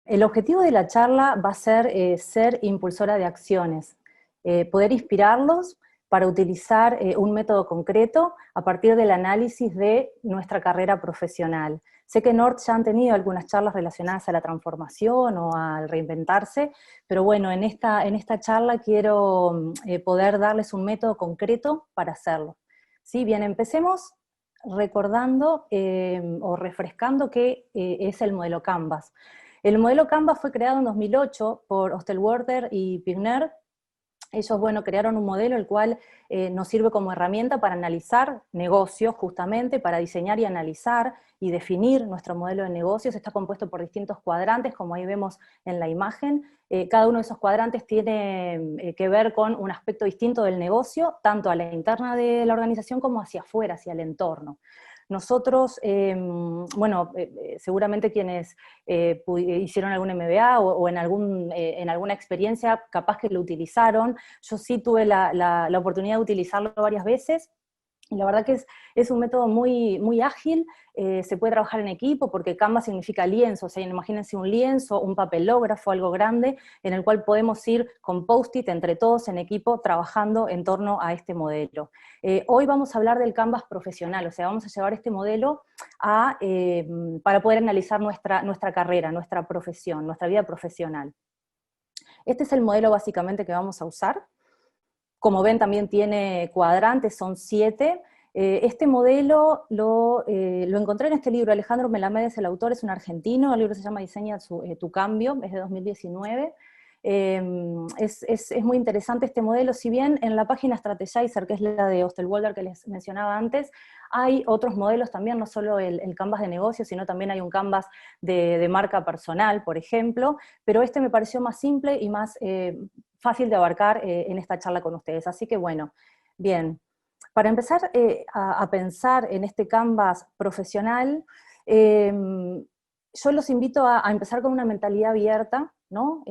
El objetivo de la charla va a ser ser impulsora de acciones, poder inspirarlos para utilizar un método concreto a partir del análisis de nuestra carrera profesional. Sé que Nord ya han tenido algunas charlas relacionadas a la transformación o al reinventarse, pero bueno, en esta charla quiero poder darles un método concreto para hacerlo. ¿Sí? Bien, empecemos recordando o refrescando qué es el modelo Canvas. El modelo Canvas fue creado en 2008 por Osterwalder y Pigner. Ellos, bueno, crearon un modelo el cual nos sirve como herramienta para analizar negocios, justamente, para diseñar y analizar y definir nuestro modelo de negocios. Está compuesto por distintos cuadrantes, como ahí vemos en la imagen. Cada uno de esos cuadrantes tiene que ver con un aspecto distinto del negocio, tanto a la interna de la organización como hacia afuera, hacia el entorno. Nosotros, bueno, seguramente quienes hicieron algún MBA o en alguna experiencia capaz que lo utilizaron. Yo sí tuve la oportunidad de utilizarlo varias veces, y la verdad que es un método muy ágil, se puede trabajar en equipo, porque Canva significa lienzo, o sea, imagínense un lienzo, un papelógrafo, algo grande, en el cual podemos ir con post-it entre todos en equipo trabajando en torno a este modelo. Hoy vamos a hablar del Canvas profesional, o sea, vamos a llevar este modelo para poder analizar nuestra carrera, nuestra profesión, nuestra vida profesional. Este es el modelo básicamente que vamos a usar. Como ven, también tiene cuadrantes, son 7. Este modelo lo encontré en este libro. Alejandro Melamed es el autor, es un argentino. El libro se llama Diseña tu cambio, es de 2019. Es muy interesante este modelo, si bien en la página Strategizer, que es la de Osterwalder que les mencionaba antes, hay otros modelos también, no solo el Canvas de negocio, sino también hay un Canvas de marca personal, por ejemplo, pero este me pareció más simple y más fácil de abarcar en esta charla con ustedes. Así que bueno, bien. Para empezar a pensar en este Canvas profesional, yo los invito a empezar con una mentalidad abierta, ¿no?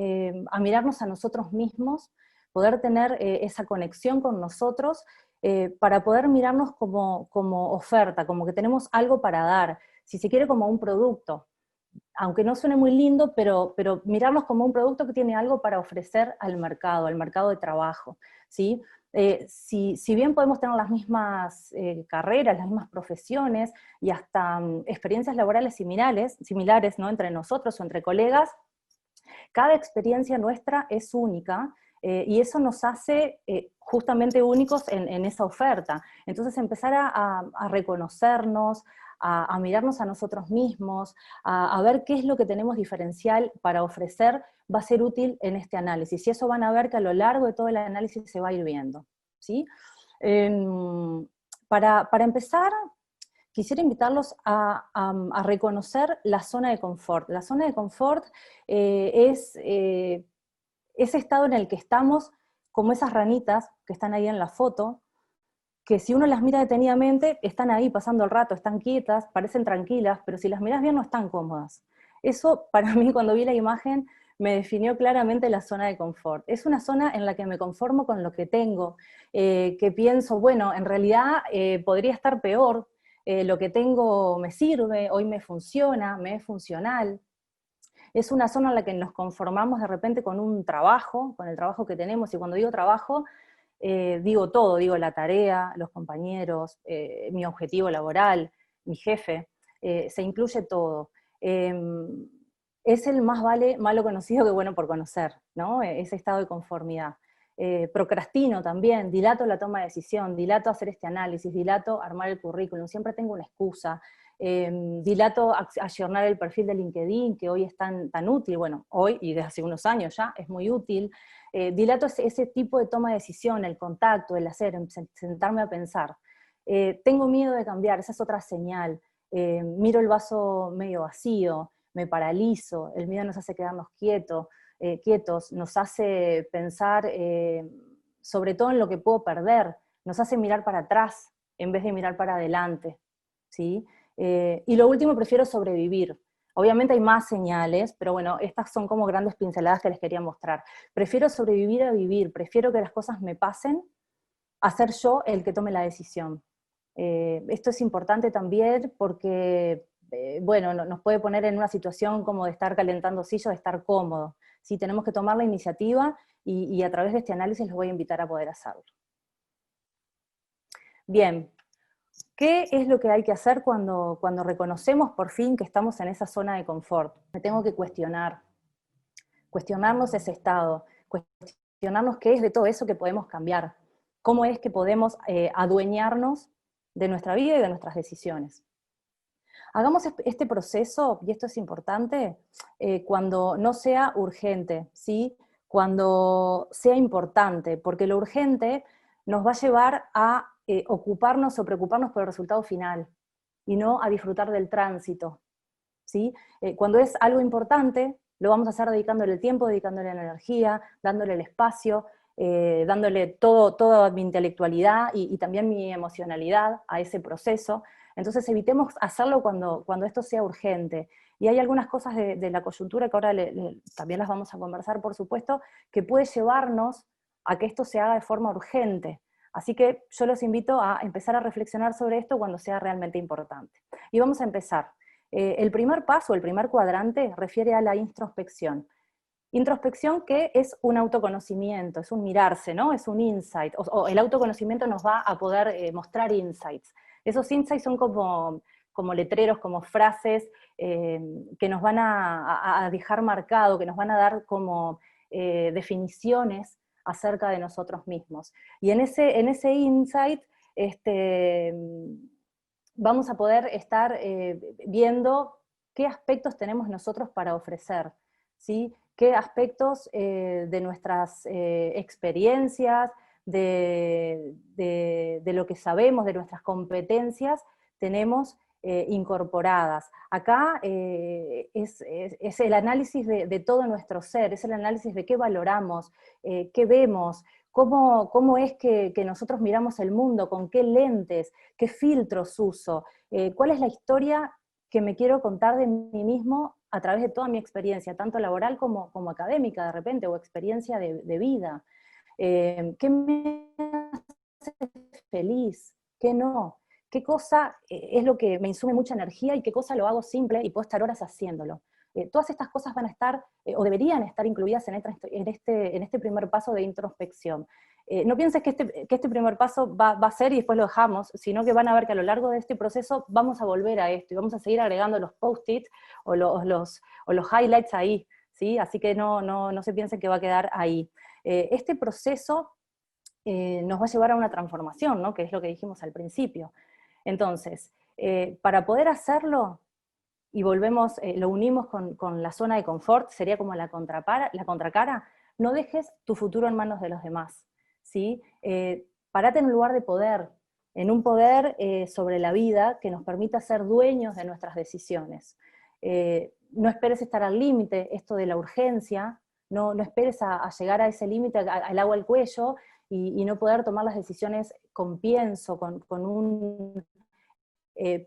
A mirarnos a nosotros mismos, poder tener esa conexión con nosotros, para poder mirarnos como oferta, como que tenemos algo para dar, si se quiere como un producto, aunque no suene muy lindo, pero mirarnos como un producto que tiene algo para ofrecer al mercado de trabajo, ¿sí? Si bien podemos tener las mismas carreras, las mismas profesiones y hasta experiencias laborales similares, ¿no? Entre nosotros o entre colegas, cada experiencia nuestra es única, y eso nos hace justamente únicos en esa oferta. Entonces empezar a reconocernos, a mirarnos a nosotros mismos, a ver qué es lo que tenemos diferencial para ofrecer, va a ser útil en este análisis. Y eso van a ver que a lo largo de todo el análisis se va a ir viendo, ¿sí? Para empezar, quisiera invitarlos a reconocer la zona de confort. La zona de confort es ese estado en el que estamos, como esas ranitas que están ahí en la foto, que si uno las mira detenidamente, están ahí pasando el rato, están quietas, parecen tranquilas, pero si las miras bien no están cómodas. Eso, para mí, cuando vi la imagen, me definió claramente la zona de confort. Es una zona en la que me conformo con lo que tengo, que pienso, bueno, en realidad podría estar peor, lo que tengo me sirve, hoy me funciona, me es funcional. Es una zona en la que nos conformamos de repente con un trabajo, con el trabajo que tenemos, y cuando digo trabajo, digo todo, digo la tarea, los compañeros, mi objetivo laboral, mi jefe, se incluye todo. Es el más malo conocido que bueno por conocer, ¿no? Ese estado de conformidad. Procrastino también, dilato la toma de decisión, dilato hacer este análisis, dilato armar el currículum, siempre tengo una excusa, dilato ayornar el perfil de LinkedIn, que hoy es tan útil, bueno, hoy y desde hace unos años ya es muy útil. Dilato ese tipo de toma de decisión, el contacto, el hacer, sentarme a pensar. Tengo miedo de cambiar, esa es otra señal. Miro el vaso medio vacío, me paralizo, el miedo nos hace quedarnos quietos, nos hace pensar sobre todo en lo que puedo perder, nos hace mirar para atrás en vez de mirar para adelante, ¿sí? Y lo último, prefiero sobrevivir. Obviamente hay más señales, pero bueno, estas son como grandes pinceladas que les quería mostrar. Prefiero sobrevivir a vivir, prefiero que las cosas me pasen, a ser yo el que tome la decisión. Esto es importante también porque bueno, nos puede poner en una situación como de estar calentando sillas, de estar cómodo. ¿Sí? Tenemos que tomar la iniciativa y a través de este análisis los voy a invitar a poder hacerlo. Bien, ¿qué es lo que hay que hacer cuando reconocemos por fin que estamos en esa zona de confort? Me tengo que cuestionarnos ese estado, cuestionarnos qué es de todo eso que podemos cambiar, cómo es que podemos adueñarnos de nuestra vida y de nuestras decisiones. Hagamos este proceso, y esto es importante, cuando no sea urgente, ¿sí? Cuando sea importante, porque lo urgente nos va a llevar a ocuparnos o preocuparnos por el resultado final, y no a disfrutar del tránsito, ¿sí? Cuando es algo importante, lo vamos a hacer dedicándole el tiempo, dedicándole la energía, dándole el espacio, dándole toda mi intelectualidad y también mi emocionalidad a ese proceso. Entonces evitemos hacerlo cuando esto sea urgente. Y hay algunas cosas de la coyuntura que ahora también las vamos a conversar, por supuesto, que puede llevarnos a que esto se haga de forma urgente. Así que yo los invito a empezar a reflexionar sobre esto cuando sea realmente importante. Y vamos a empezar. El primer paso, el primer cuadrante, refiere a la introspección. Introspección que es un autoconocimiento, es un mirarse, ¿no? Es un insight, o el autoconocimiento nos va a poder mostrar insights. Esos insights son como letreros, como frases que nos van a dejar marcado, que nos van a dar como definiciones acerca de nosotros mismos. Y en ese insight, vamos a poder estar viendo qué aspectos tenemos nosotros para ofrecer, ¿sí? Qué aspectos de nuestras experiencias, de lo que sabemos, de nuestras competencias, tenemos incorporadas. Acá es el análisis de todo nuestro ser, es el análisis de qué valoramos, qué vemos, cómo es que nosotros miramos el mundo, con qué lentes, qué filtros uso, cuál es la historia que me quiero contar de mí mismo a través de toda mi experiencia, tanto laboral como académica de repente, o experiencia de vida. ¿Qué me hace feliz? ¿Qué no? ¿Qué cosa es lo que me insume mucha energía y qué cosa lo hago simple y puedo estar horas haciéndolo? Todas estas cosas van a estar, o deberían estar incluidas en este primer paso de introspección. No pienses que este primer paso va a ser y después lo dejamos, sino que van a ver que a lo largo de este proceso vamos a volver a esto y vamos a seguir agregando los post-its o los highlights ahí, ¿sí? Así que no se piensen que va a quedar ahí. Este proceso nos va a llevar a una transformación, ¿no? Que es lo que dijimos al principio. Entonces, para poder hacerlo, y volvemos, lo unimos con la zona de confort, sería como la contracara, no dejes tu futuro en manos de los demás, ¿sí? Parate en un lugar de poder, en un poder sobre la vida que nos permita ser dueños de nuestras decisiones. No esperes estar al límite, esto de la urgencia, no esperes a llegar a ese límite, al agua al cuello, y no poder tomar las decisiones con pienso, con un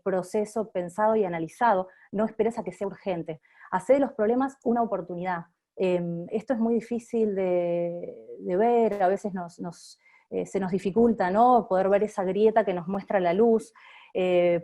proceso pensado y analizado, no esperes a que sea urgente. Hacé de los problemas una oportunidad. Esto es muy difícil de ver, a veces se nos dificulta, ¿no? Poder ver esa grieta que nos muestra la luz,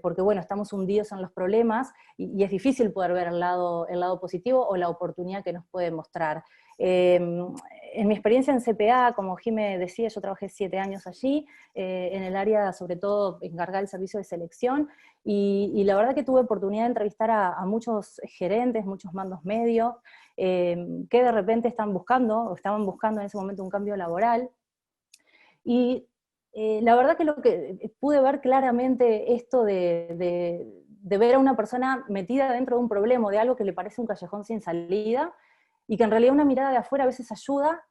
porque bueno, estamos hundidos en los problemas y es difícil poder ver el lado positivo o la oportunidad que nos puede mostrar. En mi experiencia en CPA, como Jime decía, yo trabajé 7 años allí, en el área, sobre todo, encargada del servicio de selección, y la verdad que tuve oportunidad de entrevistar a muchos gerentes, muchos mandos medios, que de repente estaban buscando en ese momento un cambio laboral, y la verdad que lo que pude ver claramente esto de ver a una persona metida dentro de un problema, o de algo que le parece un callejón sin salida, y que en realidad una mirada de afuera a veces ayuda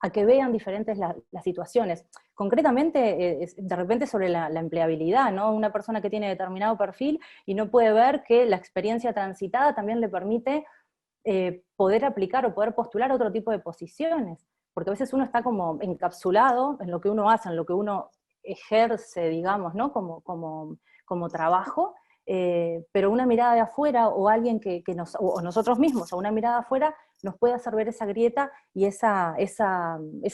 a que vean diferentes las situaciones. Concretamente, de repente sobre la empleabilidad, ¿no? Una persona que tiene determinado perfil y no puede ver que la experiencia transitada también le permite poder aplicar o poder postular otro tipo de posiciones, porque a veces uno está como encapsulado en lo que uno hace, en lo que uno ejerce, digamos, ¿no? como trabajo, pero una mirada de afuera, o alguien o nosotros mismos, o una mirada de afuera, nos puede hacer ver esa grieta y esa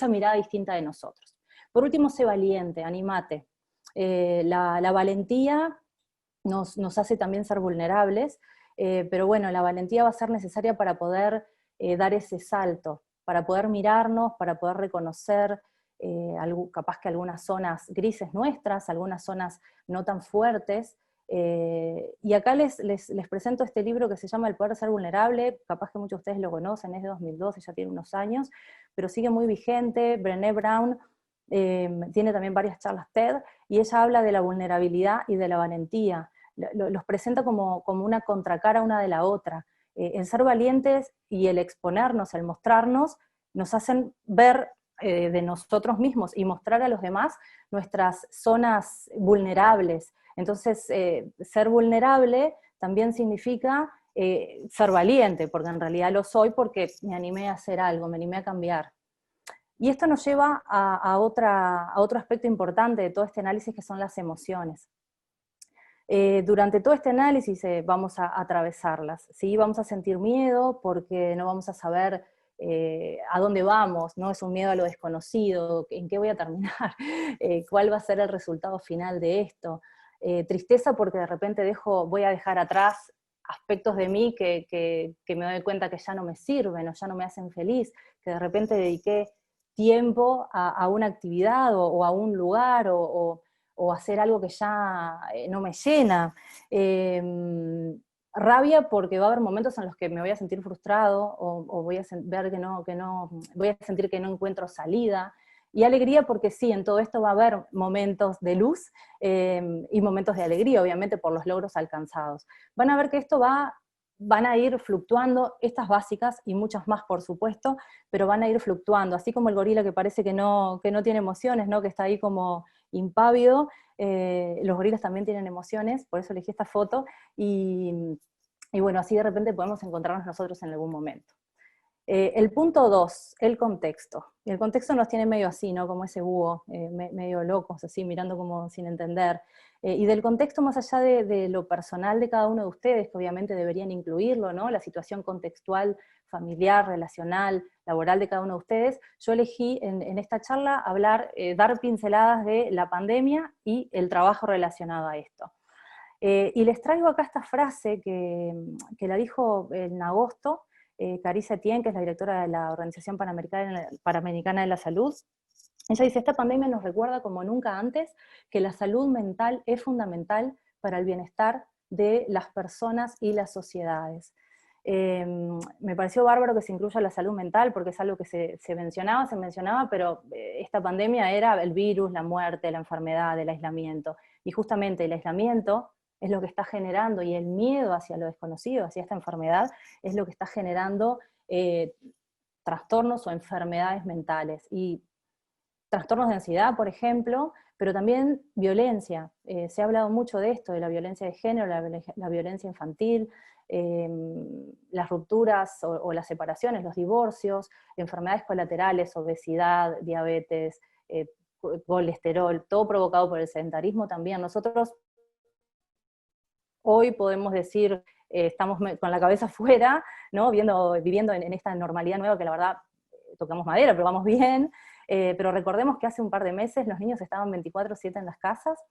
mirada distinta de nosotros. Por último, sé valiente, animate. La valentía nos hace también ser vulnerables, pero bueno, la valentía va a ser necesaria para poder dar ese salto, para poder mirarnos, para poder reconocer capaz que algunas zonas grises nuestras, algunas zonas no tan fuertes. Y acá les presento este libro que se llama El poder de ser vulnerable, capaz que muchos de ustedes lo conocen, es de 2012, ya tiene unos años, pero sigue muy vigente. Brené Brown tiene también varias charlas TED, y ella habla de la vulnerabilidad y de la valentía. Los presenta como una contracara una de la otra. El ser valientes y el exponernos, el mostrarnos, nos hacen ver de nosotros mismos y mostrar a los demás nuestras zonas vulnerables. Entonces, ser vulnerable también significa ser valiente, porque en realidad lo soy porque me animé a hacer algo, me animé a cambiar. Y esto nos lleva a otro aspecto importante de todo este análisis, que son las emociones. Durante todo este análisis vamos a atravesarlas, ¿sí? Vamos a sentir miedo porque no vamos a saber a dónde vamos, ¿no? Es un miedo a lo desconocido, en qué voy a terminar, cuál va a ser el resultado final de esto. Tristeza porque de repente voy a dejar atrás aspectos de mí que me doy cuenta que ya no me sirven o ya no me hacen feliz, que de repente dediqué tiempo a una actividad o a un lugar o hacer algo que ya no me llena. Rabia porque va a haber momentos en los que me voy a sentir frustrado o voy a ver voy a sentir que no encuentro salida. Y alegría porque sí, en todo esto va a haber momentos de luz y momentos de alegría, obviamente por los logros alcanzados. Van a ver que van a ir fluctuando, estas básicas y muchas más por supuesto, pero van a ir fluctuando, así como el gorila que parece que no tiene emociones, ¿no? Que está ahí como impávido. Los gorilas también tienen emociones, por eso elegí esta foto, y bueno, así de repente podemos encontrarnos nosotros en algún momento. El punto 2, el contexto. Y el contexto nos tiene medio así, ¿no? Como ese búho, medio locos, así, mirando como sin entender. Y del contexto, más allá de lo personal de cada uno de ustedes, que obviamente deberían incluirlo, ¿no? La situación contextual, familiar, relacional, laboral de cada uno de ustedes, yo elegí en esta charla dar pinceladas de la pandemia y el trabajo relacionado a esto. Y les traigo acá esta frase que la dijo en agosto Carissa Etienne, que es la directora de la Organización Panamericana de la Salud. Ella dice: esta pandemia nos recuerda como nunca antes que la salud mental es fundamental para el bienestar de las personas y las sociedades. Me pareció bárbaro que se incluya la salud mental, porque es algo que se mencionaba, pero esta pandemia era el virus, la muerte, la enfermedad, el aislamiento. Y justamente el aislamiento es lo que está generando, y el miedo hacia lo desconocido, hacia esta enfermedad, es lo que está generando trastornos o enfermedades mentales. Y trastornos de ansiedad, por ejemplo, pero también violencia. Se ha hablado mucho de esto, de la violencia de género, la violencia infantil, las rupturas o las separaciones, los divorcios, enfermedades colaterales, obesidad, diabetes, colesterol, todo provocado por el sedentarismo también. Nosotros hoy podemos decir, estamos con la cabeza afuera, ¿no? Viviendo en esta normalidad nueva que la verdad tocamos madera, pero vamos bien. Pero recordemos que hace un par de meses los niños estaban 24/7 en las casas,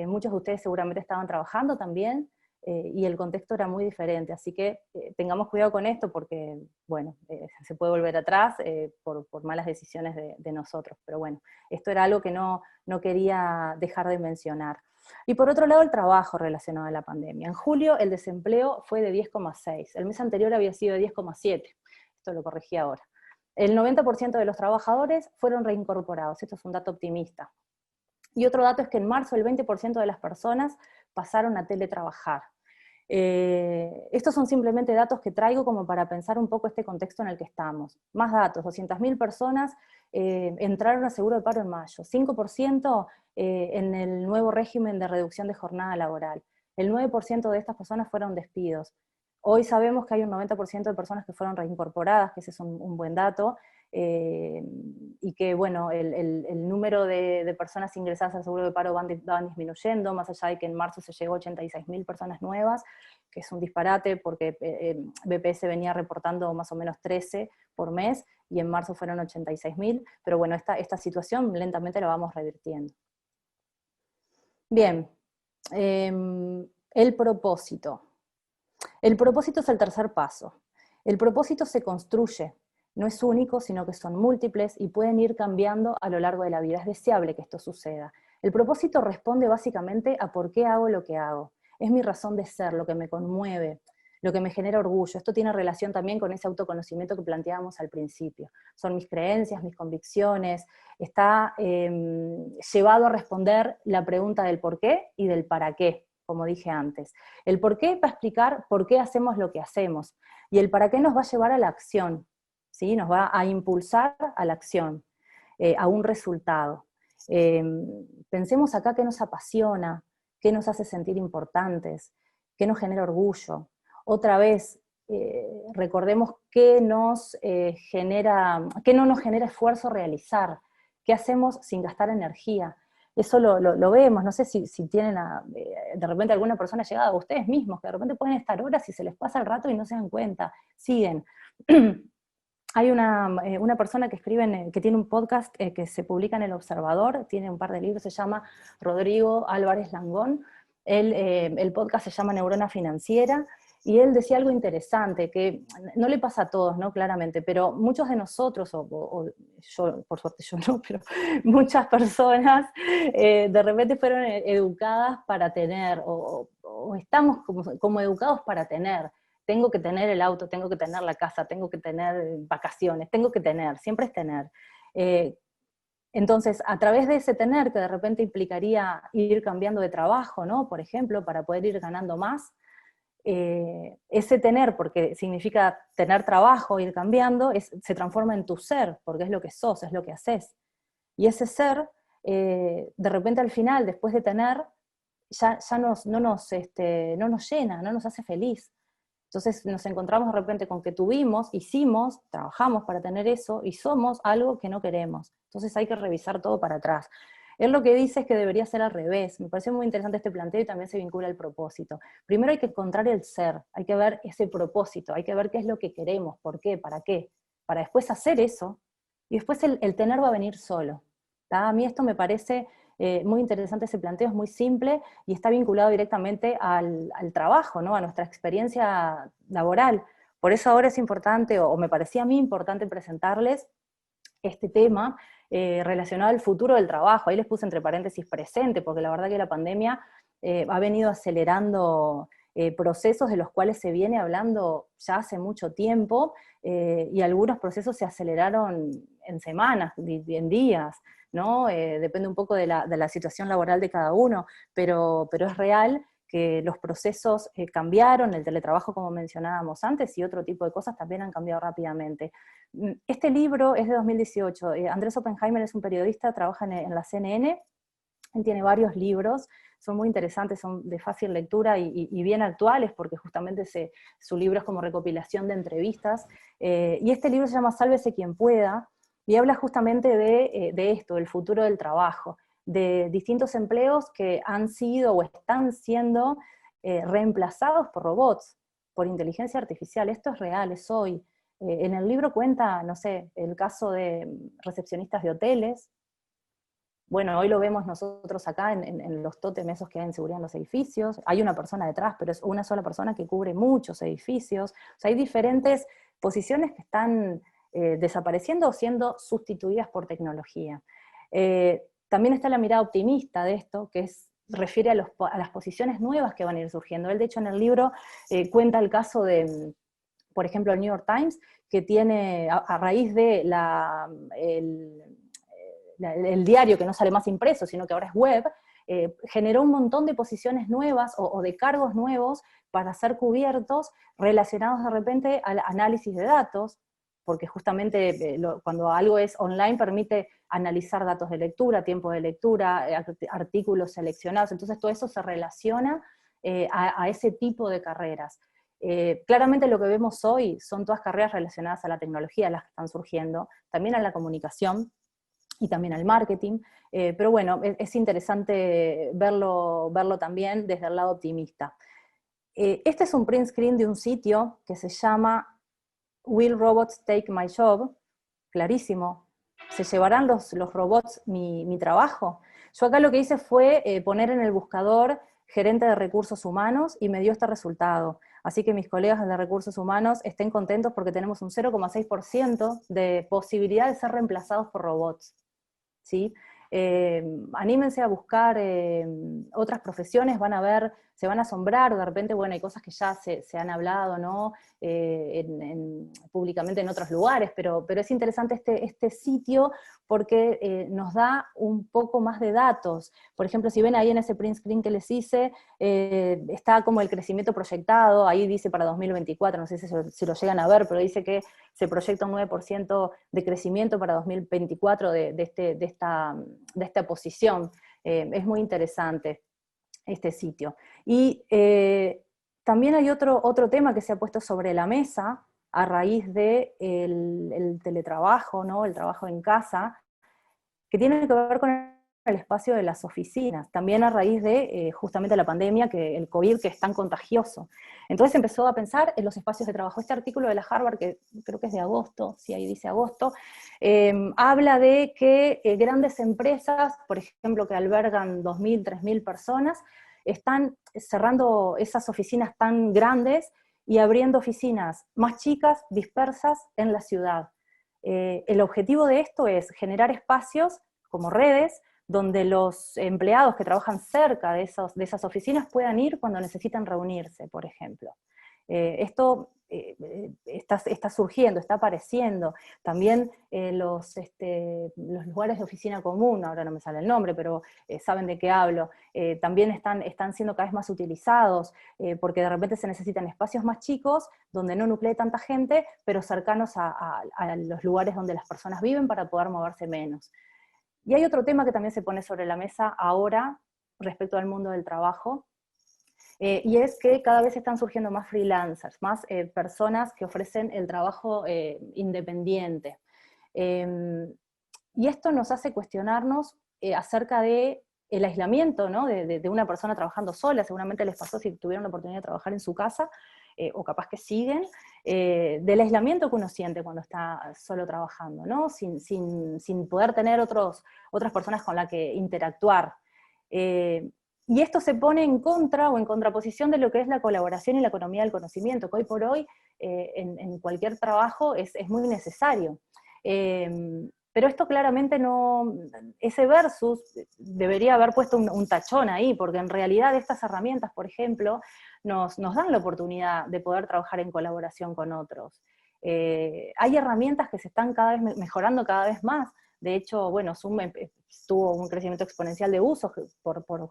muchos de ustedes seguramente estaban trabajando también, y el contexto era muy diferente, así que tengamos cuidado con esto porque, bueno, se puede volver atrás por malas decisiones de nosotros, pero bueno, esto era algo que no quería dejar de mencionar. Y por otro lado, el trabajo relacionado a la pandemia. En julio el desempleo fue de 10,6, el mes anterior había sido de 10,7, esto lo corregí ahora. El 90% de los trabajadores fueron reincorporados, esto es un dato optimista. Y otro dato es que en marzo el 20% de las personas pasaron a teletrabajar. Estos son simplemente datos que traigo como para pensar un poco este contexto en el que estamos. Más datos: 200.000 personas entraron a seguro de paro en mayo, 5% en el nuevo régimen de reducción de jornada laboral. El 9% de estas personas fueron despidos. Hoy sabemos que hay un 90% de personas que fueron reincorporadas, que ese es un buen dato, y que, bueno, el número de personas ingresadas al seguro de paro van disminuyendo, más allá de que en marzo se llegó a 86.000 personas nuevas, que es un disparate porque BPS venía reportando más o menos 13 por mes, y en marzo fueron 86.000, pero bueno, esta situación lentamente la vamos revirtiendo. Bien, el propósito. El propósito es el tercer paso. El propósito se construye, no es único, sino que son múltiples y pueden ir cambiando a lo largo de la vida. Es deseable que esto suceda. El propósito responde básicamente a por qué hago lo que hago. Es mi razón de ser, lo que me conmueve, lo que me genera orgullo. Esto tiene relación también con ese autoconocimiento que planteábamos al principio. Son mis creencias, mis convicciones. Está llevado a responder la pregunta del por qué y del para qué, como dije antes. El por qué va a explicar por qué hacemos lo que hacemos, y el para qué nos va a llevar a la acción, ¿sí? Nos va a impulsar a la acción, a un resultado. Pensemos acá qué nos apasiona, qué nos hace sentir importantes, qué nos genera orgullo. Otra vez, recordemos qué qué no nos genera esfuerzo realizar, qué hacemos sin gastar energía. Eso lo vemos, no sé si tienen de repente alguna persona llegada, a ustedes mismos, que de repente pueden estar horas y se les pasa el rato y no se dan cuenta, siguen. Hay una persona que escribe, que tiene un podcast que se publica en El Observador, tiene un par de libros, se llama Rodrigo Álvarez Langón. El podcast se llama Neurona Financiera, y él decía algo interesante, que no le pasa a todos, ¿no? Claramente, pero muchos de nosotros, o yo, por suerte yo no, pero muchas personas de repente fueron educadas para tener, o estamos como educados para tener. Tengo que tener el auto, tengo que tener la casa, tengo que tener vacaciones, tengo que tener, siempre es tener. Entonces, a través de ese tener, que de repente implicaría ir cambiando de trabajo, ¿no? Por ejemplo, para poder ir ganando más, ese tener, porque significa tener trabajo, ir cambiando, se transforma en tu ser, porque es lo que sos, es lo que haces. Y ese ser, de repente al final, después de tener, ya no nos llena, no nos hace feliz. Entonces nos encontramos de repente con que tuvimos, hicimos, trabajamos para tener eso, y somos algo que no queremos. Entonces hay que revisar todo para atrás. Él lo que dice es que debería ser al revés. Me pareció muy interesante este planteo y también se vincula al propósito. Primero hay que encontrar el ser, hay que ver ese propósito, hay que ver qué es lo que queremos, por qué, para después hacer eso, y después el tener va a venir solo. ¿Tá? A mí esto me parece muy interesante, ese planteo es muy simple y está vinculado directamente al trabajo, ¿no? A nuestra experiencia laboral. Por eso ahora es importante, o me parecía a mí importante presentarles este tema relacionado al futuro del trabajo. Ahí les puse entre paréntesis presente, porque la verdad que la pandemia ha venido acelerando procesos de los cuales se viene hablando ya hace mucho tiempo, y algunos procesos se aceleraron en semanas, en días, ¿no? Depende un poco de la situación laboral de cada uno, pero es real que los procesos cambiaron, el teletrabajo como mencionábamos antes, y otro tipo de cosas también han cambiado rápidamente. Este libro es de 2018, Andrés Oppenheimer es un periodista, trabaja en la CNN, él tiene varios libros, son muy interesantes, son de fácil lectura y bien actuales, porque justamente su libro es como recopilación de entrevistas, y este libro se llama Sálvese quien pueda, y habla justamente de esto, del futuro del trabajo, de distintos empleos que han sido o están siendo reemplazados por robots, por inteligencia artificial. Esto es real, es hoy. En el libro cuenta, no sé, el caso de recepcionistas de hoteles. Bueno, hoy lo vemos nosotros acá en los tótems esos que hay en seguridad en los edificios. Hay una persona detrás, pero es una sola persona que cubre muchos edificios. O sea, hay diferentes posiciones que están desapareciendo o siendo sustituidas por tecnología. También está la mirada optimista de esto, que refiere a las posiciones nuevas que van a ir surgiendo. Él, de hecho, en el libro cuenta el caso de, por ejemplo, el New York Times, que tiene, a raíz de el diario que no sale más impreso, sino que ahora es web, generó un montón de posiciones nuevas o de cargos nuevos para ser cubiertos relacionados de repente al análisis de datos, porque justamente cuando algo es online permite analizar datos de lectura, tiempo de lectura, artículos seleccionados, entonces todo eso se relaciona a ese tipo de carreras. Claramente lo que vemos hoy son todas carreras relacionadas a la tecnología, las que están surgiendo, también a la comunicación, y también al marketing, pero bueno, es interesante verlo también desde el lado optimista. Este es un print screen de un sitio que se llama Will Robots Take My Job? Clarísimo. ¿Se llevarán los robots mi trabajo? Yo acá lo que hice fue poner en el buscador gerente de recursos humanos y me dio este resultado. Así que mis colegas de recursos humanos estén contentos porque tenemos un 0,6% de posibilidad de ser reemplazados por robots, ¿sí? Anímense a buscar otras profesiones, van a ver, se van a asombrar, de repente, bueno, hay cosas que ya se han hablado, ¿no? Públicamente en otros lugares, pero es interesante este sitio porque nos da un poco más de datos. Por ejemplo, si ven ahí en ese print screen que les hice, está como el crecimiento proyectado, ahí dice para 2024, no sé si lo llegan a ver, pero dice que se proyecta un 9% de crecimiento para 2024 de esta posición. Es muy interesante este sitio. Y también hay otro tema que se ha puesto sobre la mesa a raíz del el teletrabajo, ¿no? El trabajo en casa, que tiene que ver con el espacio de las oficinas, también a raíz de justamente la pandemia, el COVID, que es tan contagioso. Entonces empezó a pensar en los espacios de trabajo. Este artículo de la Harvard, que creo que es de agosto, sí, ahí dice agosto, habla de que grandes empresas, por ejemplo, que albergan 2.000, 3.000 personas, están cerrando esas oficinas tan grandes y abriendo oficinas más chicas, dispersas en la ciudad. El objetivo de esto es generar espacios como redes, donde los empleados que trabajan cerca de esas oficinas puedan ir cuando necesitan reunirse, por ejemplo. Esto está surgiendo, está apareciendo. También los lugares de oficina común, ahora no me sale el nombre, pero saben de qué hablo, también están siendo cada vez más utilizados, porque de repente se necesitan espacios más chicos, donde no nuclee tanta gente, pero cercanos a los lugares donde las personas viven para poder moverse menos. Y hay otro tema que también se pone sobre la mesa ahora respecto al mundo del trabajo, y es que cada vez están surgiendo más freelancers, más personas que ofrecen el trabajo independiente. Y esto nos hace cuestionarnos acerca de el aislamiento, ¿no? de una persona trabajando sola. Seguramente les pasó si tuvieron la oportunidad de trabajar en su casa, o capaz que siguen, del aislamiento que uno siente cuando está solo trabajando, ¿no? Sin poder tener otras personas con las que interactuar. Y esto se pone en contra o en contraposición de lo que es la colaboración y la economía del conocimiento, que hoy por hoy en cualquier trabajo es muy necesario. Pero esto claramente no, ese versus debería haber puesto un tachón ahí, porque en realidad estas herramientas, por ejemplo, nos dan la oportunidad de poder trabajar en colaboración con otros. Hay herramientas que se están cada vez mejorando cada vez más. De hecho, bueno, Zoom tuvo un crecimiento exponencial de usos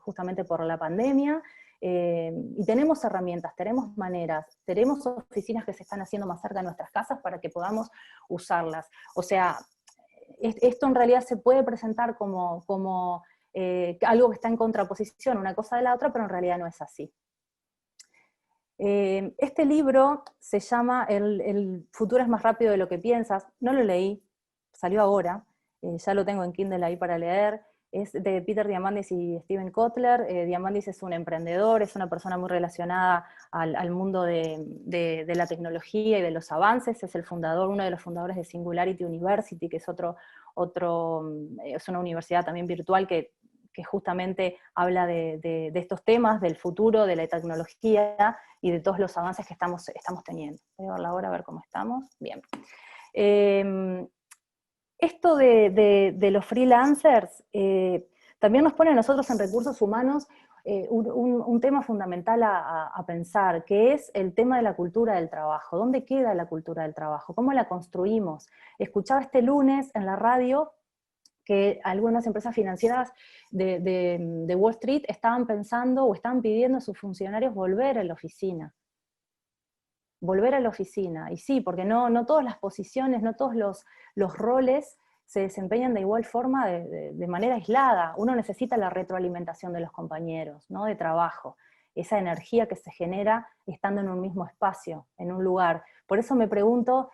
justamente por la pandemia, y tenemos herramientas, tenemos maneras, tenemos oficinas que se están haciendo más cerca de nuestras casas para que podamos usarlas. O sea, esto en realidad se puede presentar como algo que está en contraposición una cosa de la otra, pero en realidad no es así. Este libro se llama El futuro es más rápido de lo que piensas. No lo leí, salió ahora, ya lo tengo en Kindle ahí para leer. Es de Peter Diamandis y Steven Kotler. Diamandis es un emprendedor, es una persona muy relacionada al mundo de la tecnología y de los avances. Es el fundador, uno de los fundadores de Singularity University, que es es una universidad también virtual que justamente habla de estos temas, del futuro, de la tecnología y de todos los avances que estamos teniendo. Voy a ver la hora, a ver cómo estamos. Bien. Esto de los freelancers también nos pone a nosotros en recursos humanos un tema fundamental a pensar, que es el tema de la cultura del trabajo. ¿Dónde queda la cultura del trabajo? ¿Cómo la construimos? Escuchaba este lunes en la radio que algunas empresas financieras de Wall Street estaban pensando o estaban pidiendo a sus funcionarios volver a la oficina. Volver a la oficina. Y sí, porque no todas las posiciones, no todos los roles se desempeñan de igual forma de manera aislada. Uno necesita la retroalimentación de los compañeros, ¿no? De trabajo. Esa energía que se genera estando en un mismo espacio, en un lugar. Por eso me pregunto,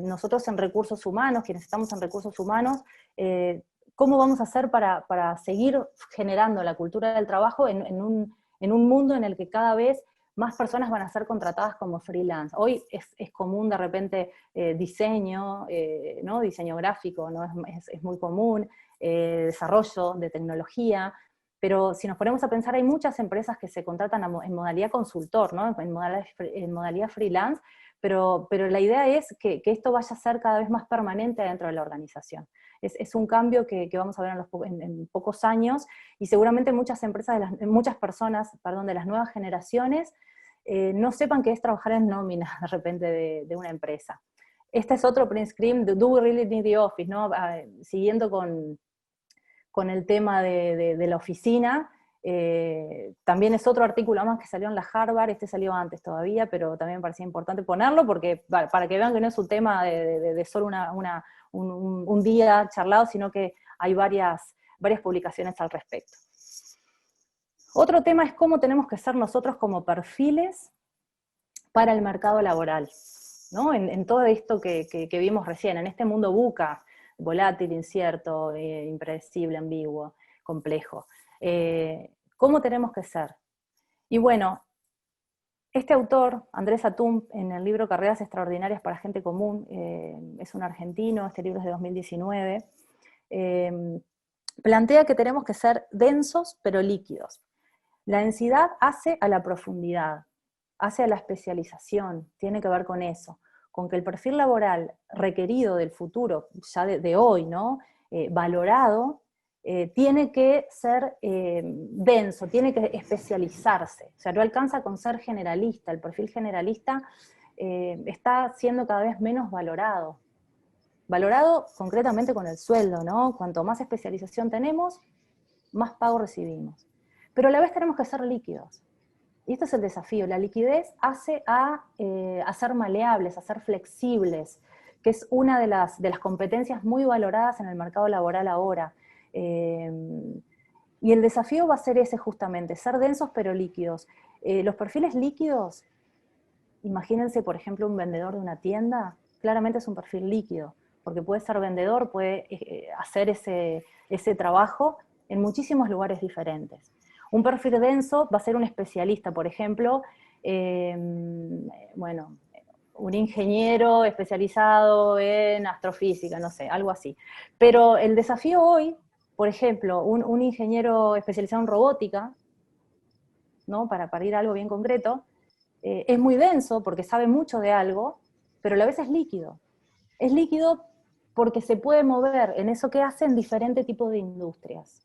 nosotros en recursos humanos, quienes estamos en recursos humanos, ¿cómo vamos a hacer para seguir generando la cultura del trabajo en un mundo en el que cada vez más personas van a ser contratadas como freelance? Hoy es común de repente diseño, ¿no? Diseño gráfico, ¿no? Es muy común, desarrollo de tecnología, pero si nos ponemos a pensar, hay muchas empresas que se contratan en modalidad consultor, ¿no? En modalidad freelance, pero la idea es que esto vaya a ser cada vez más permanente dentro de la organización. Es un cambio que vamos a ver en pocos años, y seguramente muchas personas de las nuevas generaciones no sepan qué es trabajar en nómina de repente de una empresa. Este es otro print screen, Do We Really Need the Office, ¿no? Siguiendo con el tema de la oficina. También es otro artículo más que salió en la Harvard, este salió antes todavía, pero también me parecía importante ponerlo, porque para que vean que no es un tema de solo un día charlado, sino que hay varias publicaciones al respecto. Otro tema es cómo tenemos que ser nosotros como perfiles para el mercado laboral, ¿no? En todo esto que vimos recién, en este mundo VUCA, volátil, incierto, impredecible, ambiguo, complejo. ¿Cómo tenemos que ser? Y bueno, este autor, Andrés Atum, en el libro Carreras Extraordinarias para Gente Común, es un argentino, este libro es de 2019, plantea que tenemos que ser densos pero líquidos. La densidad hace a la profundidad, hace a la especialización, tiene que ver con eso, con que el perfil laboral requerido del futuro, ya de hoy, ¿no? Valorado, tiene que ser denso, tiene que especializarse. O sea, no alcanza con ser generalista. El perfil generalista está siendo cada vez menos valorado. Valorado concretamente con el sueldo, ¿no? Cuanto más especialización tenemos, más pago recibimos. Pero a la vez tenemos que ser líquidos. Y este es el desafío. La liquidez hace a ser maleables, a ser flexibles, que es una de las competencias muy valoradas en el mercado laboral ahora. Y el desafío va a ser ese justamente, ser densos pero líquidos. Los perfiles líquidos, imagínense por ejemplo un vendedor de una tienda, claramente es un perfil líquido, porque puede ser vendedor, puede hacer ese trabajo en muchísimos lugares diferentes. Un perfil denso va a ser un especialista, por ejemplo, bueno, un ingeniero especializado en astrofísica, no sé, algo así. Pero el desafío hoy, por ejemplo, un ingeniero especializado en robótica, ¿no? Para ir a algo bien concreto, es muy denso porque sabe mucho de algo, pero a la vez es líquido. Es líquido porque se puede mover en eso que hace en diferentes tipos de industrias.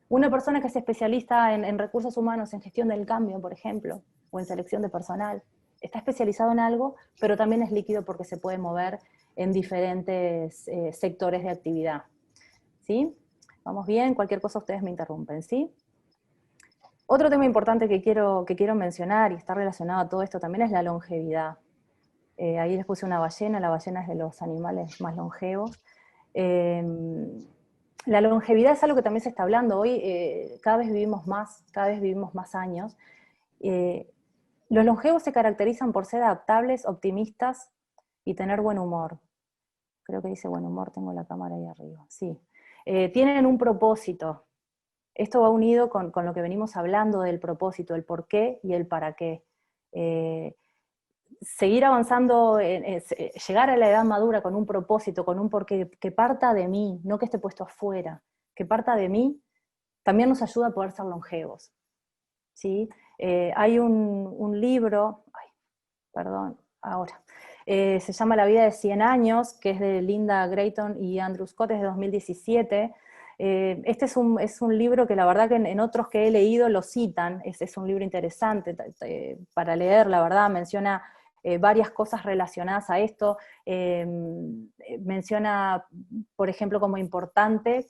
Una persona que es especialista en recursos humanos, en gestión del cambio, por ejemplo, o en selección de personal, está especializado en algo, pero también es líquido porque se puede mover en diferentes sectores de actividad. ¿Sí? ¿Vamos bien? Cualquier cosa ustedes me interrumpen, ¿sí? Otro tema importante que quiero mencionar, y está relacionado a todo esto también, es la longevidad. Ahí les puse una ballena, la ballena es de los animales más longevos. La longevidad es algo que también se está hablando. Hoy cada vez vivimos más años. Los longevos se caracterizan por ser adaptables, optimistas y tener buen humor. Creo que dice buen humor, tengo la cámara ahí arriba. Sí. Tienen un propósito. Esto va unido con lo que venimos hablando del propósito, el por qué y el para qué. Seguir avanzando, llegar a la edad madura con un propósito, con un porqué, que parta de mí, no que esté puesto afuera, que parta de mí, también nos ayuda a poder ser longevos. ¿Sí? Hay un libro, se llama La vida de 100 años, que es de Linda Grayton y Andrew Scott, es de 2017. Este es un libro que la verdad que en otros que he leído lo citan, es un libro interesante para leer, la verdad, menciona varias cosas relacionadas a esto, menciona, por ejemplo, como importante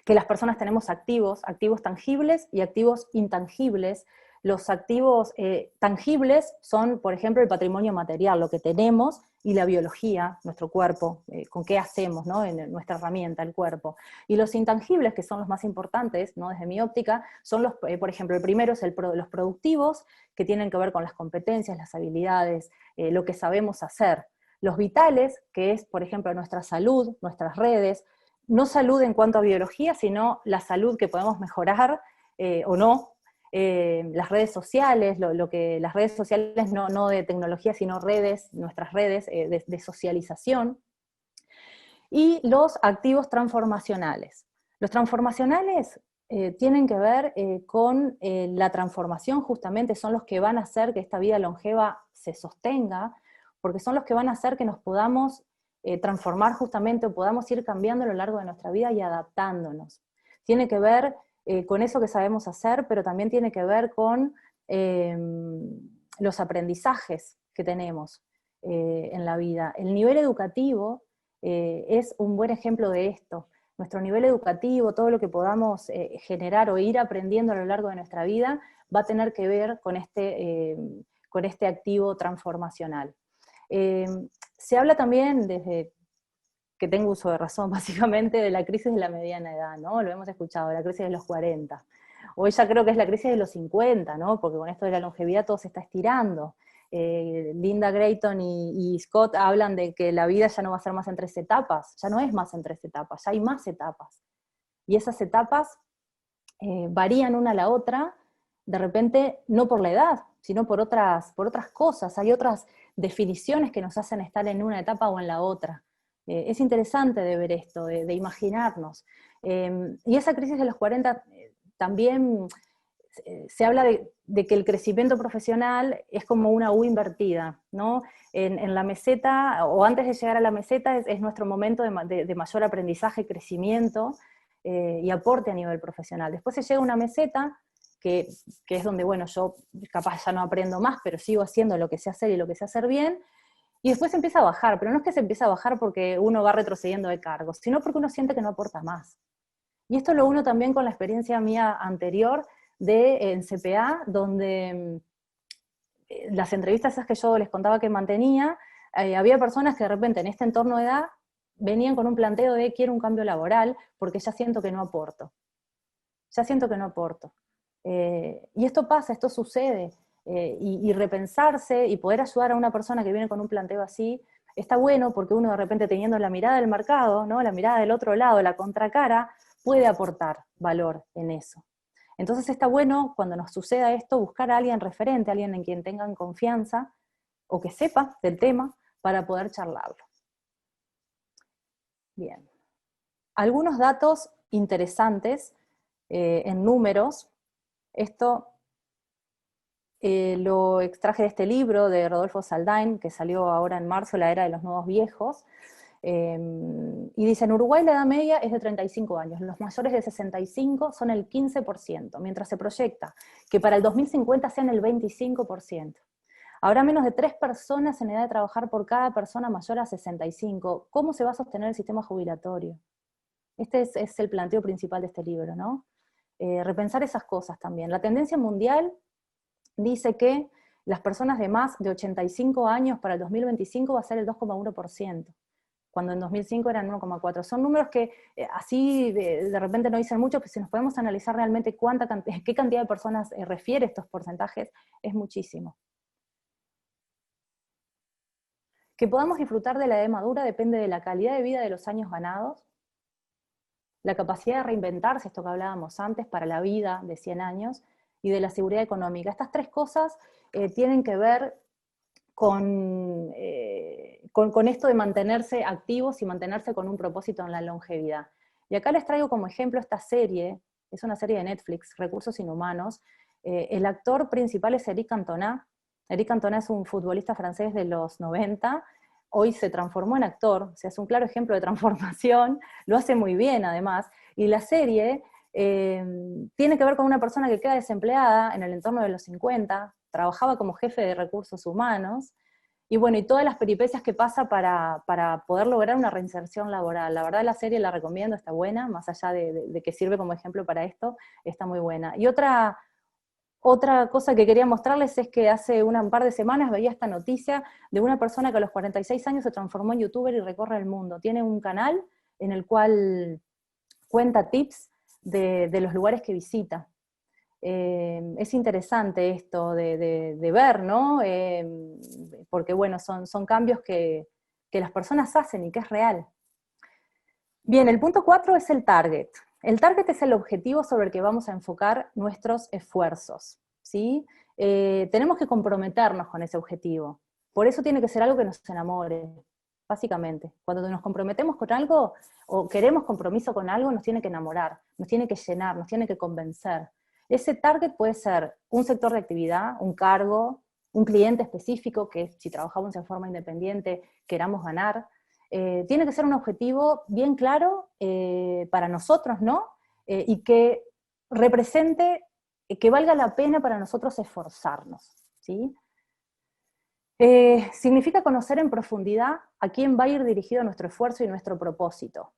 que las personas tenemos activos tangibles y activos intangibles. Los activos tangibles son, por ejemplo, el patrimonio material, lo que tenemos, y la biología, nuestro cuerpo, con qué hacemos, ¿no? En nuestra herramienta, el cuerpo. Y los intangibles, que son los más importantes, ¿no? Desde mi óptica, son por ejemplo, el primero es los productivos, que tienen que ver con las competencias, las habilidades, lo que sabemos hacer. Los vitales, que es, por ejemplo, nuestra salud, nuestras redes, no salud en cuanto a biología, sino la salud que podemos mejorar o no. Las redes sociales, las redes sociales no de tecnología, sino redes, nuestras redes de socialización. Y los activos transformacionales. Los transformacionales tienen que ver con la transformación, justamente son los que van a hacer que esta vida longeva se sostenga, porque son los que van a hacer que nos podamos transformar justamente, o podamos ir cambiando a lo largo de nuestra vida y adaptándonos. Tiene que ver con eso que sabemos hacer, pero también tiene que ver con los aprendizajes que tenemos en la vida. El nivel educativo es un buen ejemplo de esto. Nuestro nivel educativo, todo lo que podamos generar o ir aprendiendo a lo largo de nuestra vida, va a tener que ver con este activo transformacional. Se habla también, desde que tengo uso de razón, básicamente, de la crisis de la mediana edad, ¿no? Lo hemos escuchado, la crisis de los 40. Hoy ya creo que es la crisis de los 50, ¿no? Porque con esto de la longevidad todo se está estirando. Linda Grayton y Scott hablan de que la vida ya no va a ser más en 3 etapas, ya no es más en 3 etapas, ya hay más etapas. Y esas etapas varían una a la otra, de repente no por la edad, sino por otras cosas. Hay otras definiciones que nos hacen estar en una etapa o en la otra. Es interesante de ver esto, de imaginarnos. Y esa crisis de los 40 también se habla de que el crecimiento profesional es como una U invertida, ¿no? En la meseta, o antes de llegar a la meseta, es nuestro momento de mayor aprendizaje, crecimiento y aporte a nivel profesional. Después se llega a una meseta, que es donde, bueno, yo capaz ya no aprendo más, pero sigo haciendo lo que sé hacer y lo que sé hacer bien, y después se empieza a bajar, pero no es que se empieza a bajar porque uno va retrocediendo de cargos, sino porque uno siente que no aporta más. Y esto lo uno también con la experiencia mía anterior en CPA, donde las entrevistas esas que yo les contaba que mantenía, había personas que de repente en este entorno de edad venían con un planteo de quiero un cambio laboral porque ya siento que no aporto. Ya siento que no aporto. Y esto pasa, esto sucede. Y repensarse y poder ayudar a una persona que viene con un planteo así, está bueno porque uno de repente teniendo la mirada del mercado, ¿no? La mirada del otro lado, la contracara, puede aportar valor en eso. Entonces está bueno cuando nos suceda esto buscar a alguien referente, a alguien en quien tengan confianza o que sepa del tema para poder charlarlo. Bien. Algunos datos interesantes en números. Esto lo extraje de este libro de Rodolfo Saldain, que salió ahora en marzo, La Era de los Nuevos Viejos, y dice, en Uruguay la edad media es de 35 años, los mayores de 65 son el 15%, mientras se proyecta que para el 2050 sean el 25%. Habrá menos de 3 personas en edad de trabajar por cada persona mayor a 65. ¿Cómo se va a sostener el sistema jubilatorio? Este es el planteo principal de este libro, ¿no? Repensar esas cosas también. La tendencia mundial dice que las personas de más de 85 años para el 2025 va a ser el 2,1%, cuando en 2005 eran 1,4%. Son números que así de repente no dicen mucho, pero si nos podemos analizar realmente qué cantidad de personas refiere estos porcentajes, es muchísimo. Que podamos disfrutar de la edad madura depende de la calidad de vida de los años ganados, la capacidad de reinventarse, esto que hablábamos antes, para la vida de 100 años, y de la seguridad económica. Estas 3 cosas tienen que ver con esto de mantenerse activos y mantenerse con un propósito en la longevidad. Y acá les traigo como ejemplo esta serie, es una serie de Netflix, Recursos Inhumanos. El actor principal es Eric Cantona. Eric Cantona es un futbolista francés de los 90, hoy se transformó en actor, o sea, es un claro ejemplo de transformación, lo hace muy bien además, y la serie tiene que ver con una persona que queda desempleada en el entorno de los 50, trabajaba como jefe de recursos humanos, y bueno, y todas las peripecias que pasa para poder lograr una reinserción laboral. La verdad la serie la recomiendo, está buena, más allá de que sirve como ejemplo para esto, está muy buena. Y otra cosa que quería mostrarles es que hace un par de semanas veía esta noticia de una persona que a los 46 años se transformó en youtuber y recorre el mundo. Tiene un canal en el cual cuenta tips de los lugares que visita. Es interesante esto de ver, ¿no? Porque bueno, son cambios que las personas hacen y que es real. Bien, el punto 4 es el target. El target es el objetivo sobre el que vamos a enfocar nuestros esfuerzos, ¿sí? Tenemos que comprometernos con ese objetivo. Por eso tiene que ser algo que nos enamore. básicamente. Cuando nos comprometemos con algo, o queremos compromiso con algo, nos tiene que enamorar, nos tiene que llenar, nos tiene que convencer. Ese target puede ser un sector de actividad, un cargo, un cliente específico, que si trabajamos en forma independiente queramos ganar. Tiene que ser un objetivo bien claro para nosotros, ¿no? Y que represente, que valga la pena para nosotros esforzarnos, ¿sí? Significa conocer en profundidad a quién va a ir dirigido nuestro esfuerzo y nuestro propósito.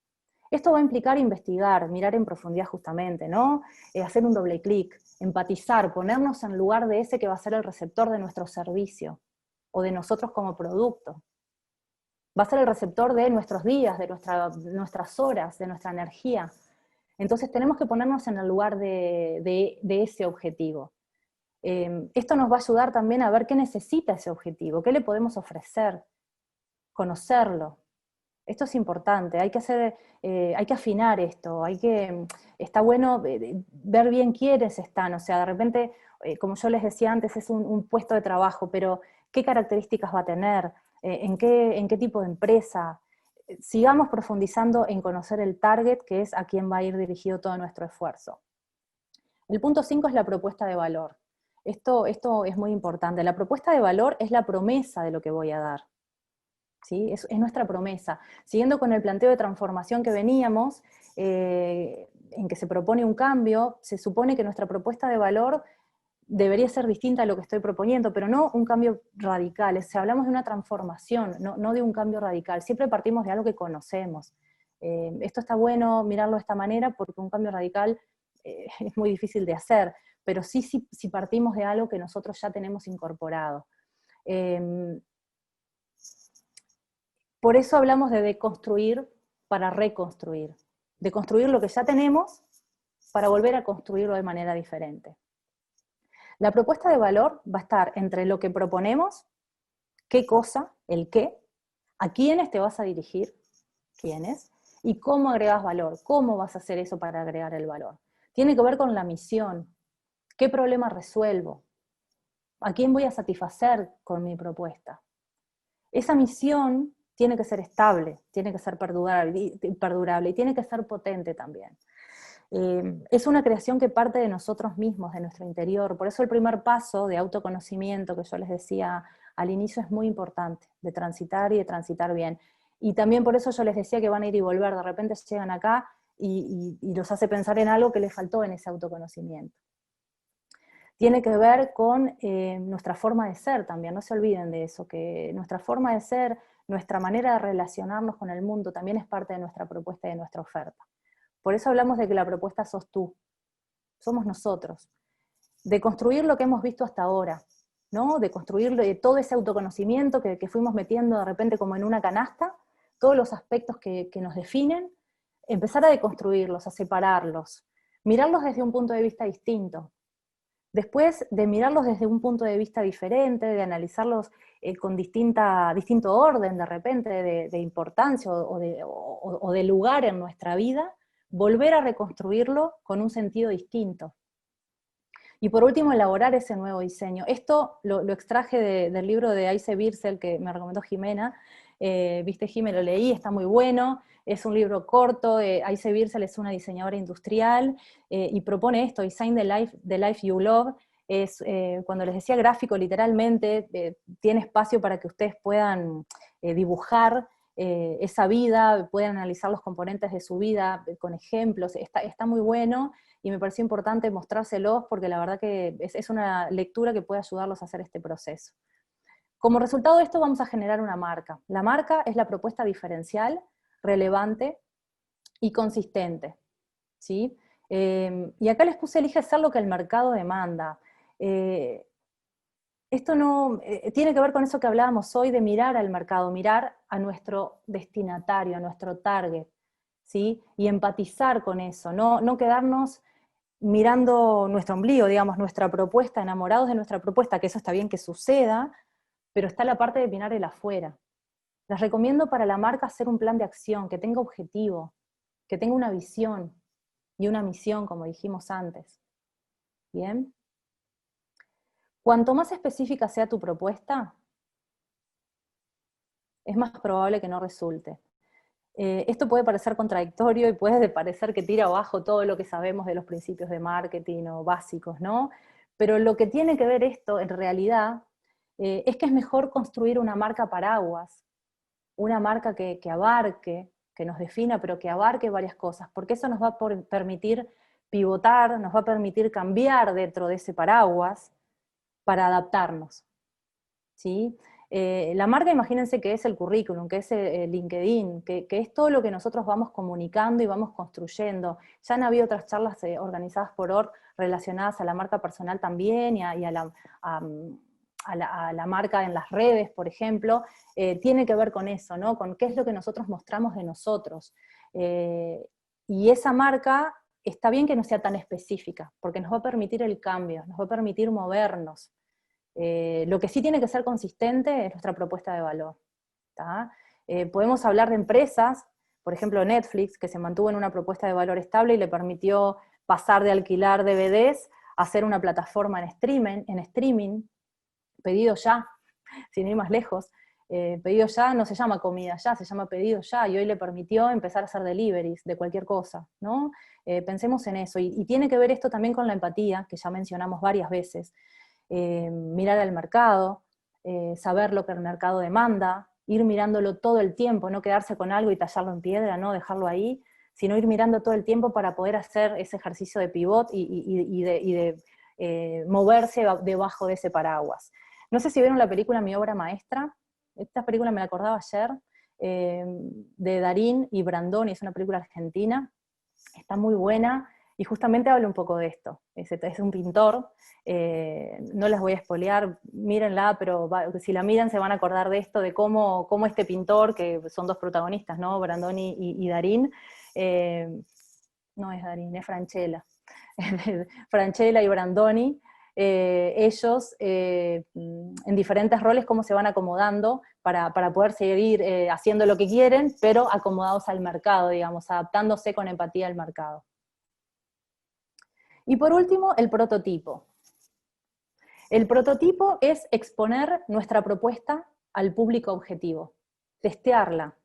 Esto va a implicar investigar, mirar en profundidad justamente, ¿no? Hacer un doble clic, empatizar, ponernos en lugar de ese que va a ser el receptor de nuestro servicio, o de nosotros como producto. Va a ser el receptor de nuestros días, de nuestras horas, de nuestra energía. Entonces tenemos que ponernos en el lugar de ese objetivo. Esto nos va a ayudar también a ver qué necesita ese objetivo, qué le podemos ofrecer, conocerlo. Esto es importante, hay que afinar esto, está bueno ver bien quiénes están, o sea, de repente, como yo les decía antes, es un puesto de trabajo, pero ¿qué características va a tener? ¿En qué tipo de empresa? Sigamos profundizando en conocer el target, que es a quién va a ir dirigido todo nuestro esfuerzo. El punto 5 es la propuesta de valor. Esto es muy importante. La propuesta de valor es la promesa de lo que voy a dar. ¿Sí? Es nuestra promesa. Siguiendo con el planteo de transformación que veníamos, en que se propone un cambio, se supone que nuestra propuesta de valor debería ser distinta a lo que estoy proponiendo, pero no un cambio radical. Si hablamos de una transformación, no de un cambio radical. Siempre partimos de algo que conocemos. Esto está bueno mirarlo de esta manera porque un cambio radical es muy difícil de hacer, pero sí si partimos de algo que nosotros ya tenemos incorporado. Por eso hablamos de deconstruir para reconstruir. De construir lo que ya tenemos para volver a construirlo de manera diferente. La propuesta de valor va a estar entre lo que proponemos, qué cosa, el qué, a quiénes te vas a dirigir, quiénes, y cómo agregas valor, cómo vas a hacer eso para agregar el valor. Tiene que ver con la misión, qué problema resuelvo, a quién voy a satisfacer con mi propuesta. Esa misión tiene que ser estable, tiene que ser perdurable y tiene que ser potente también. Es una creación que parte de nosotros mismos, de nuestro interior. Por eso el primer paso de autoconocimiento que yo les decía al inicio es muy importante, de transitar y de transitar bien. Y también por eso yo les decía que van a ir y volver, de repente llegan acá y los hace pensar en algo que les faltó en ese autoconocimiento. Tiene que ver con nuestra forma de ser también, no se olviden de eso, que nuestra forma de ser, nuestra manera de relacionarnos con el mundo también es parte de nuestra propuesta y de nuestra oferta. Por eso hablamos de que la propuesta sos tú, somos nosotros. De construir lo que hemos visto hasta ahora, ¿no? De construir todo ese autoconocimiento que fuimos metiendo de repente como en una canasta, todos los aspectos que nos definen, empezar a deconstruirlos, a separarlos, mirarlos desde un punto de vista distinto. Después de mirarlos desde un punto de vista diferente, de analizarlos con distinto orden de repente, de importancia o de lugar en nuestra vida, volver a reconstruirlo con un sentido distinto. Y por último, elaborar ese nuevo diseño. Esto lo extraje del libro de Ayse Bircel que me recomendó Jimena. Viste, Jimena, lo leí, está muy bueno. Es un libro corto. Ayse Bircel es una diseñadora industrial y propone esto, Design the life you love. Cuando les decía gráfico, literalmente, tiene espacio para que ustedes puedan dibujar esa vida, pueden analizar los componentes de su vida con ejemplos, está muy bueno, y me pareció importante mostrárselos porque la verdad que es una lectura que puede ayudarlos a hacer este proceso. Como resultado de esto vamos a generar una marca. La marca es la propuesta diferencial, relevante y consistente, ¿sí? Y acá les puse elige ser lo que el mercado demanda. Esto no tiene que ver con eso que hablábamos hoy de mirar al mercado, mirar a nuestro destinatario, a nuestro target, ¿sí? Y empatizar con eso, no quedarnos mirando nuestro ombligo, digamos, nuestra propuesta, enamorados de nuestra propuesta, que eso está bien que suceda, pero está la parte de mirar el afuera. Les recomiendo para la marca hacer un plan de acción, que tenga objetivo, que tenga una visión y una misión, como dijimos antes. ¿Bien? Cuanto más específica sea tu propuesta, es más probable que no resulte. Esto puede parecer contradictorio y puede parecer que tira abajo todo lo que sabemos de los principios de marketing o básicos, ¿no? Pero lo que tiene que ver esto, en realidad, es que es mejor construir una marca paraguas, una marca que abarque, que nos defina, pero que abarque varias cosas, porque eso nos va a permitir pivotar, nos va a permitir cambiar dentro de ese paraguas para adaptarnos, ¿sí? La marca, imagínense que es el currículum, que es el LinkedIn, que es todo lo que nosotros vamos comunicando y vamos construyendo. Ya han habido otras charlas organizadas por OR relacionadas a la marca personal también y a la marca en las redes, por ejemplo. Tiene que ver con eso, ¿no? Con qué es lo que nosotros mostramos de nosotros. Y esa marca está bien que no sea tan específica, porque nos va a permitir el cambio, nos va a permitir movernos. Lo que sí tiene que ser consistente es nuestra propuesta de valor. Podemos hablar de empresas, por ejemplo Netflix, que se mantuvo en una propuesta de valor estable y le permitió pasar de alquilar DVDs a hacer una plataforma en streaming, pedido ya, sin ir más lejos. Pedido ya no se llama comida ya, se llama pedido ya, y hoy le permitió empezar a hacer deliveries de cualquier cosa, ¿no? Pensemos en eso, y tiene que ver esto también con la empatía, que ya mencionamos varias veces. Mirar al mercado, saber lo que el mercado demanda, ir mirándolo todo el tiempo, no quedarse con algo y tallarlo en piedra, no dejarlo ahí, sino ir mirando todo el tiempo para poder hacer ese ejercicio de pivot y de moverse debajo de ese paraguas. No sé si vieron la película Mi obra maestra, esta película me la acordaba ayer, de Darín y Brandoni, es una película argentina, está muy buena, y justamente habla un poco de esto. Es un pintor, no les voy a spoilear, mírenla, pero si la miran se van a acordar de esto, de cómo este pintor, que son dos protagonistas, ¿no? Brandoni y Darín, no es Darín, es Francella. Francella y Brandoni, ellos en diferentes roles, cómo se van acomodando para poder seguir haciendo lo que quieren, pero acomodados al mercado, digamos, adaptándose con empatía al mercado. Y por último, el prototipo. El prototipo es exponer nuestra propuesta al público objetivo, testearla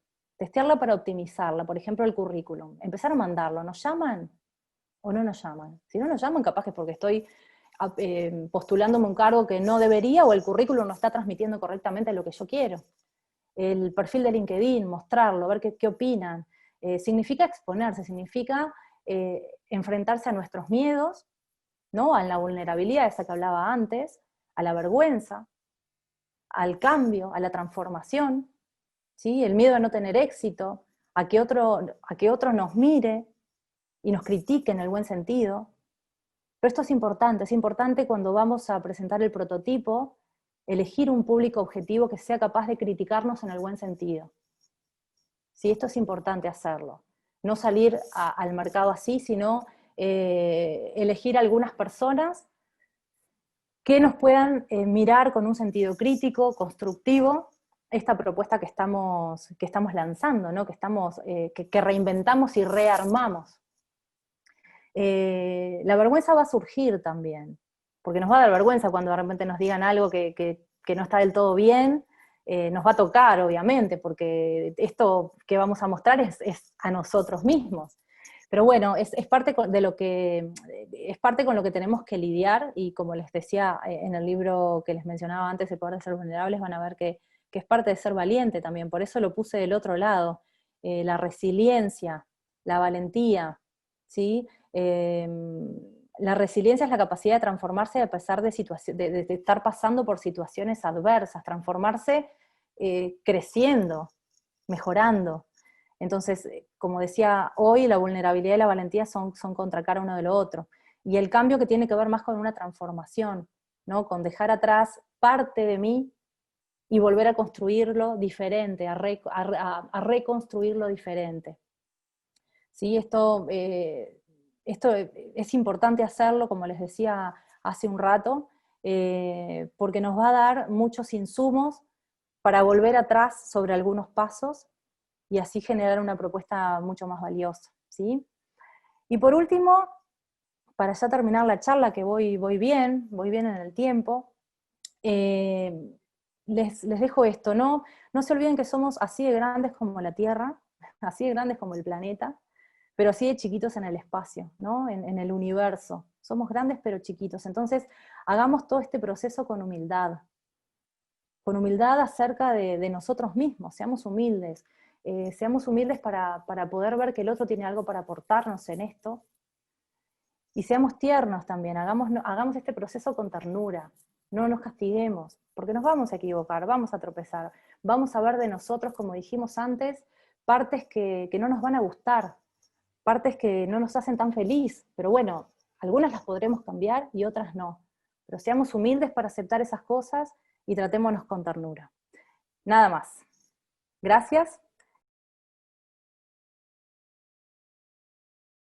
para optimizarla, por ejemplo el currículum, empezar a mandarlo, ¿nos llaman o no nos llaman? Si no nos llaman, capaz que es porque estoy postulándome un cargo que no debería, o el currículum no está transmitiendo correctamente lo que yo quiero. El perfil de LinkedIn, mostrarlo, ver qué opinan. Significa exponerse, significa enfrentarse a nuestros miedos, ¿no? A la vulnerabilidad, esa que hablaba antes, a la vergüenza, al cambio, a la transformación, ¿sí? El miedo a no tener éxito, a que otro nos mire y nos critique en el buen sentido. Pero esto es importante cuando vamos a presentar el prototipo, elegir un público objetivo que sea capaz de criticarnos en el buen sentido. ¿Sí? Esto es importante hacerlo. No salir al mercado así, sino elegir algunas personas que nos puedan mirar con un sentido crítico, constructivo, esta propuesta que estamos lanzando, ¿no? que reinventamos y rearmamos. La vergüenza va a surgir también, porque nos va a dar vergüenza cuando de repente nos digan algo que no está del todo bien, nos va a tocar, obviamente, porque esto que vamos a mostrar es a nosotros mismos. Pero bueno, es parte de lo que, es parte con lo que tenemos que lidiar, y como les decía en el libro que les mencionaba antes, El poder de ser vulnerables, van a ver que es parte de ser valiente también, por eso lo puse del otro lado, la resiliencia, la valentía, ¿sí? La resiliencia es la capacidad de transformarse a pesar de estar pasando por situaciones adversas, transformarse creciendo, mejorando. Entonces, como decía hoy, la vulnerabilidad y la valentía son contracara uno de lo otro. Y el cambio que tiene que ver más con una transformación, ¿no? Con dejar atrás parte de mí y volver a construirlo diferente, a reconstruirlo diferente. ¿Sí? Esto es importante hacerlo, como les decía hace un rato, porque nos va a dar muchos insumos para volver atrás sobre algunos pasos y así generar una propuesta mucho más valiosa, ¿sí? Y por último, para ya terminar la charla, que voy bien en el tiempo, les dejo esto, no se olviden que somos así de grandes como la Tierra, así de grandes como el planeta, pero así de chiquitos en el espacio, ¿no? En el universo. Somos grandes pero chiquitos. Entonces, hagamos todo este proceso con humildad acerca de nosotros mismos, seamos humildes para poder ver que el otro tiene algo para aportarnos en esto, y seamos tiernos también, hagamos este proceso con ternura, no nos castiguemos, porque nos vamos a equivocar, vamos a tropezar, vamos a ver de nosotros, como dijimos antes, partes que no nos van a gustar, partes que no nos hacen tan feliz, pero bueno, algunas las podremos cambiar y otras no. Pero seamos humildes para aceptar esas cosas y tratémonos con ternura. Nada más. Gracias